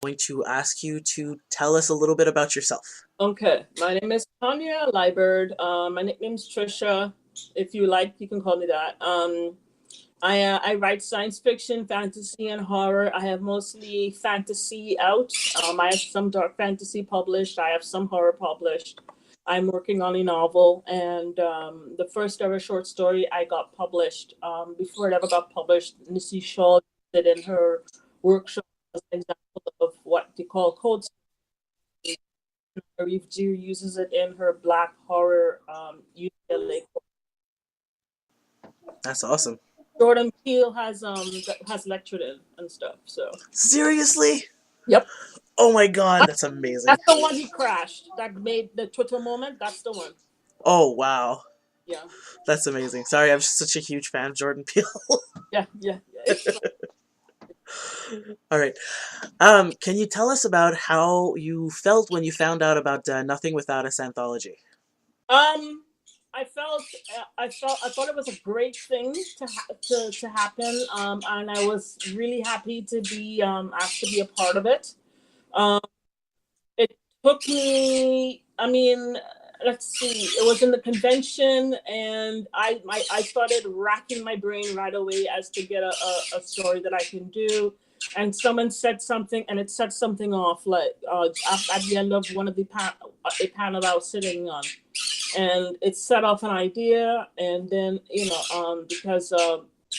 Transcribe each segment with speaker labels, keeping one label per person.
Speaker 1: Going to ask you to tell us a little bit about yourself.
Speaker 2: Okay, my name is Tonya Liburd. My nickname's Trisha. If you like, you can call me that. I write science fiction, fantasy, and horror. I have mostly fantasy out. I have some dark fantasy published. I have some horror published. I'm working on a novel, and the first ever short story I got published. Before it ever got published, Missy Shaw did in her workshop as an example of what they call code. Review uses it in her Black horror UCLA.
Speaker 1: That's awesome.
Speaker 2: Jordan Peele has lectured it and stuff. So
Speaker 1: Seriously?
Speaker 2: yep,
Speaker 1: Oh my god, that's amazing.
Speaker 2: that's the one he crashed. That made the Twitter moment. That's the one.
Speaker 1: Oh wow.
Speaker 2: Yeah,
Speaker 1: That's amazing. Sorry, I'm just such a huge fan of Jordan Peele.
Speaker 2: yeah. It's
Speaker 1: All right. Can you tell us about how you felt when you found out about Nothing Without Us anthology?
Speaker 2: um. I thought it was a great thing to happen. And I was really happy to be asked to be a part of it. Um, it took me. I mean, let's see. It was in the convention, and I started racking my brain right away as to get a story that I can do. And someone said something, and it set something off. Like at the end of one of a panel that I was sitting on, and it set off an idea. And then because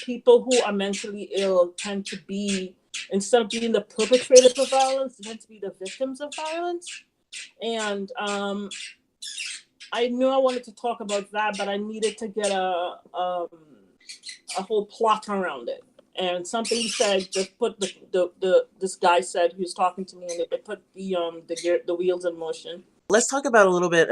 Speaker 2: people who are mentally ill tend to be, instead of being the perpetrators of violence, they tend to be the victims of violence. And I knew I wanted to talk about that, but I needed to get a whole plot around it. And something said, just put the this guy said he was talking to me, and it put the wheels in motion.
Speaker 1: Let's talk about a little bit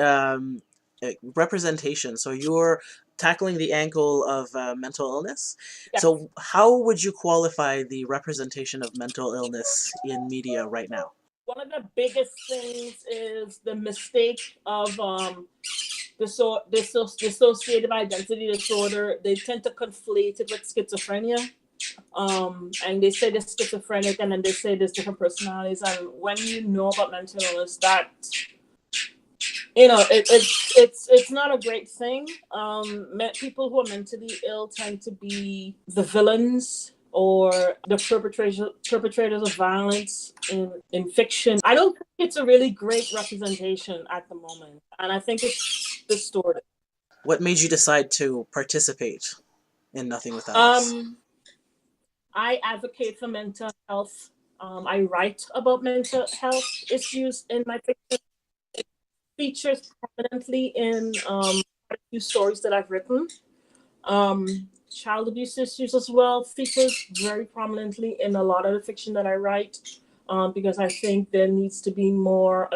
Speaker 1: representation. So you're tackling the angle of mental illness.
Speaker 2: Yeah.
Speaker 1: So how would you qualify the representation of mental illness in media right now?
Speaker 2: One of the biggest things is the mistake of dissociative identity disorder. They tend to conflate it with schizophrenia. And they say they're schizophrenic, and then they say there's different personalities. And when you know about mental illness, that it's not a great thing. People who are mentally ill tend to be the villains or the perpetrators of violence in fiction. I don't think it's a really great representation at the moment, and I think it's distorted.
Speaker 1: What made you decide to participate in Nothing Without Us?
Speaker 2: I advocate for mental health. I write about mental health issues in my fiction. It features prominently in a few stories that I've written. Child abuse issues as well features very prominently in a lot of the fiction that I write. Because I think there needs to be more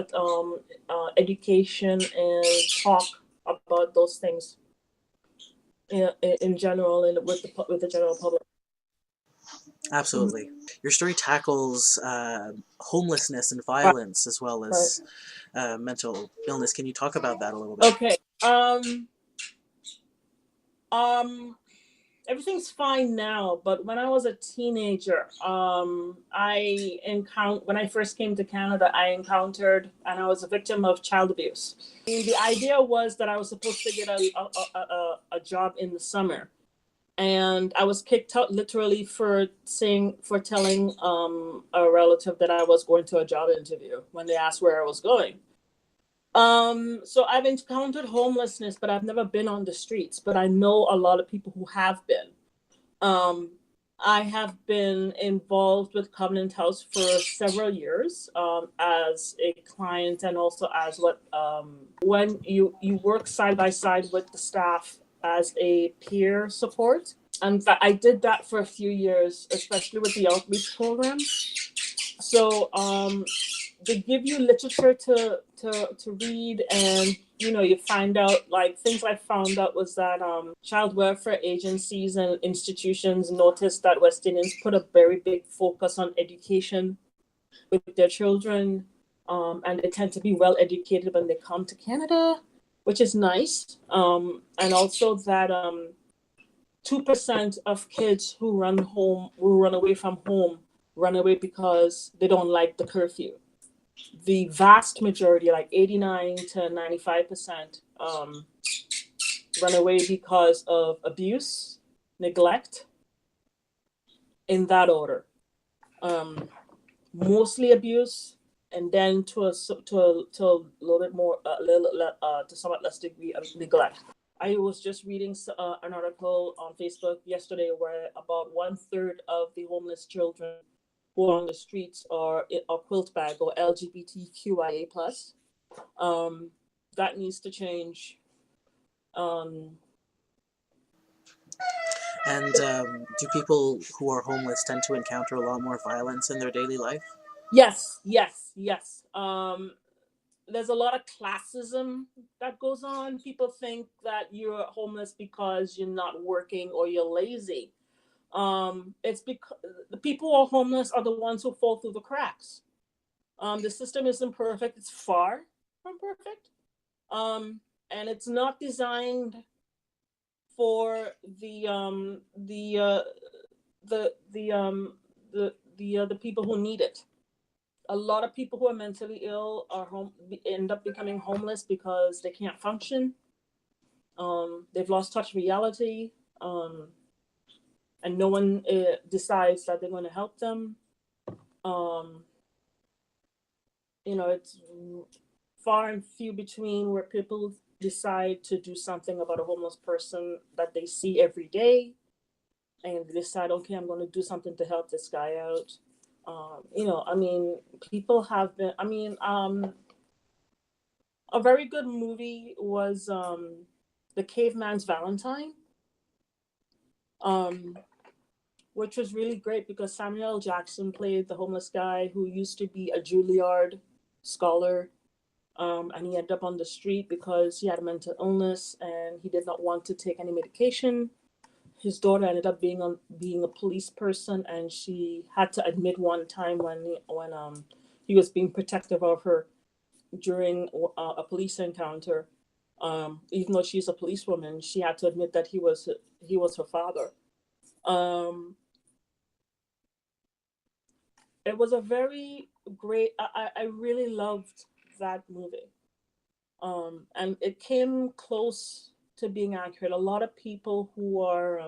Speaker 2: education and talk about those things in general and with the general public.
Speaker 1: Absolutely. Your story tackles homelessness and violence as well as mental illness. Can you talk about that a little bit?
Speaker 2: Okay. Everything's fine now, but when I was a teenager, when I first came to Canada, I encountered and I was a victim of child abuse. And the idea was that I was supposed to get a job in the summer, and I was kicked out literally for telling a relative that I was going to a job interview when they asked where I was going. So I've encountered homelessness, but I've never been on the streets. But I know a lot of people who have been. I have been involved with Covenant House for several years as a client, and also as when you work side by side with the staff as a peer support. And I did that for a few years, especially with the outreach program. So they give you literature to read, and you find out, like, things I found out was that child welfare agencies and institutions noticed that West Indians put a very big focus on education with their children, and they tend to be well educated when they come to Canada, which is nice. And also that 2% of kids who run away from home run away because they don't like the curfew. The vast majority, like 89 to 95%, run away because of abuse, neglect, in that order. Um, Mostly abuse, and then to a little bit more, to somewhat less degree of neglect. I was just reading an article on Facebook yesterday where about one third of the homeless children who are on the streets are quilt bag or LGBTQIA plus. Um, that needs to change. Um,
Speaker 1: And do people who are homeless tend to encounter a lot more violence in their daily life?
Speaker 2: yes, yes, yes. There's a lot of classism that goes on. People think that you're homeless because you're not working or you're lazy. It's because the people who are homeless are the ones who fall through the cracks. The system isn't perfect. It's far from perfect. And it's not designed for the the um the people who need it. A lot of people who are mentally ill are end up becoming homeless because they can't function. They've lost touch with reality, and no one decides that they're going to help them. Um, it's far and few between where people decide to do something about a homeless person that they see every day, and they decide, okay, I'm going to do something to help this guy out. I mean, people have been. I mean, a very good movie was The Caveman's Valentine, um, which was really great because Samuel L. Jackson played the homeless guy who used to be a Juilliard scholar, and he ended up on the street because he had a mental illness and he did not want to take any medication. His daughter ended up being a police person, and she had to admit one time when he was being protective of her during a police encounter. Even though she's a policewoman, she had to admit that he was her father. Um, it was a very great. I really loved that movie, and it came close to being accurate. A lot of people who are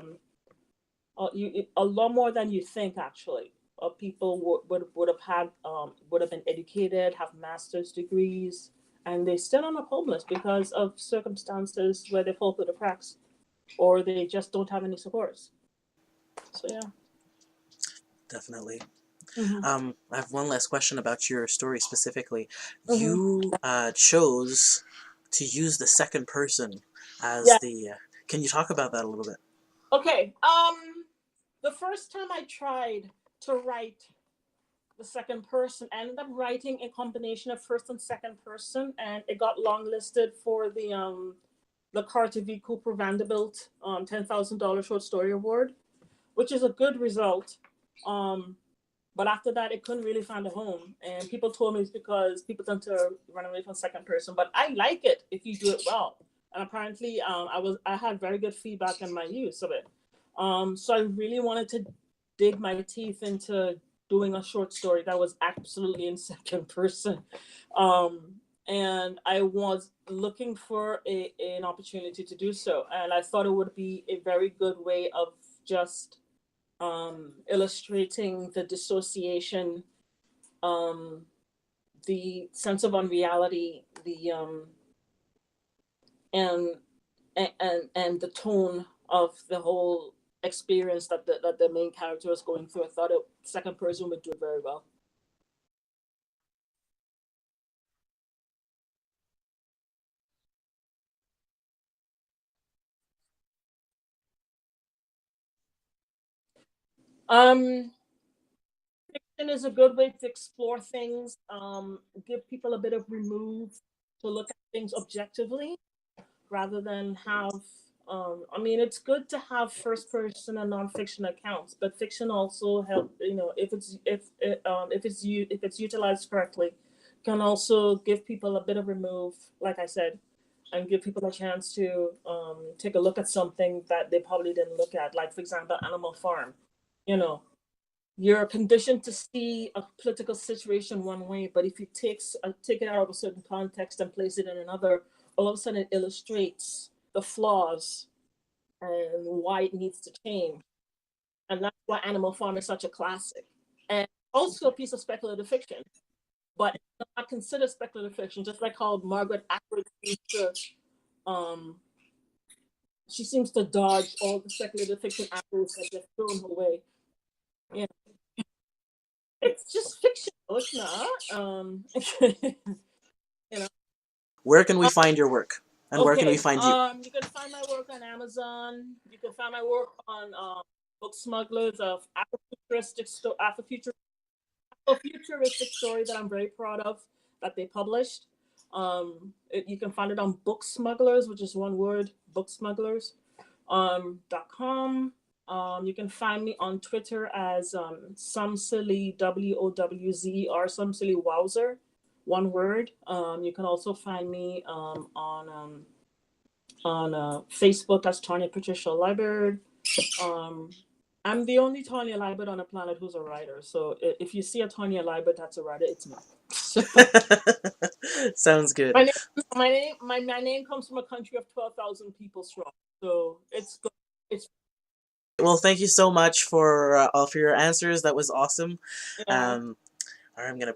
Speaker 2: a lot more than you think actually. People would have been educated, have master's degrees, and they still end up homeless because of circumstances where they fall through the cracks, or they just don't have any supports. So yeah.
Speaker 1: Definitely.
Speaker 2: Mm-hmm.
Speaker 1: I have one last question about your story specifically.
Speaker 2: Mm-hmm.
Speaker 1: You chose to use the second person as
Speaker 2: Yeah.
Speaker 1: the. Can you talk about that a little bit?
Speaker 2: Okay. The first time I tried to write the second person, I ended up writing a combination of first and second person, and it got longlisted for the Carter V. Cooper Vanderbilt $10,000 short story award, which is a good result. Um, but after that, it couldn't really find a home, and people told me it's because people tend to run away from second person. But I like it if you do it well, and apparently, I had very good feedback on my use of it. So I really wanted to dig my teeth into doing a short story that was absolutely in second person. Um, and I was looking for an opportunity to do so. And I thought it would be a very good way of just illustrating the dissociation, um, the sense of unreality, and and the tone of the whole experience that the main character was going through. I thought a second person would do it very well. Um, Fiction is a good way to explore things, give people a bit of remove to look at things objectively rather than have. I mean, it's good to have first person and nonfiction accounts, but fiction also help. If it's utilized correctly, can also give people a bit of remove, like I said, and give people a chance to take a look at something that they probably didn't look at. Like for example, Animal Farm. You know, you're conditioned to see a political situation one way, but if you take it out of a certain context and place it in another, all of a sudden it illustrates the flaws and why it needs to change. And that's why Animal Farm is such a classic. And also a piece of speculative fiction, but it's not considered speculative fiction, just like how Margaret Atwood seems to um, she seems to dodge all the speculative fiction apples that get thrown her way. Yeah, it's just fiction. It's not. You know.
Speaker 1: Where can we find your work? And where can we
Speaker 2: Okay.
Speaker 1: find you?
Speaker 2: You can find my work on Amazon. You can find my work on Book Smugglers of Afrofuturistic story that I'm very proud of that they published. You can find it on Book Smugglers, which is one word, Book Smugglers. .com. You can find me on Twitter as some silly WOWZER, some silly wowzer, one word. You can also find me on Facebook as Tonya Patricia Liburd. I'm the only Tonya Liburd on the planet who's a writer. So if you see a Tonya Liburd that's a writer, it's me.
Speaker 1: Sounds good.
Speaker 2: My name comes from a country of 12,000 people strong. So it's good. It's
Speaker 1: Well, thank you so much for all for your answers. That was awesome.
Speaker 2: yeah.
Speaker 1: All right, I'm gonna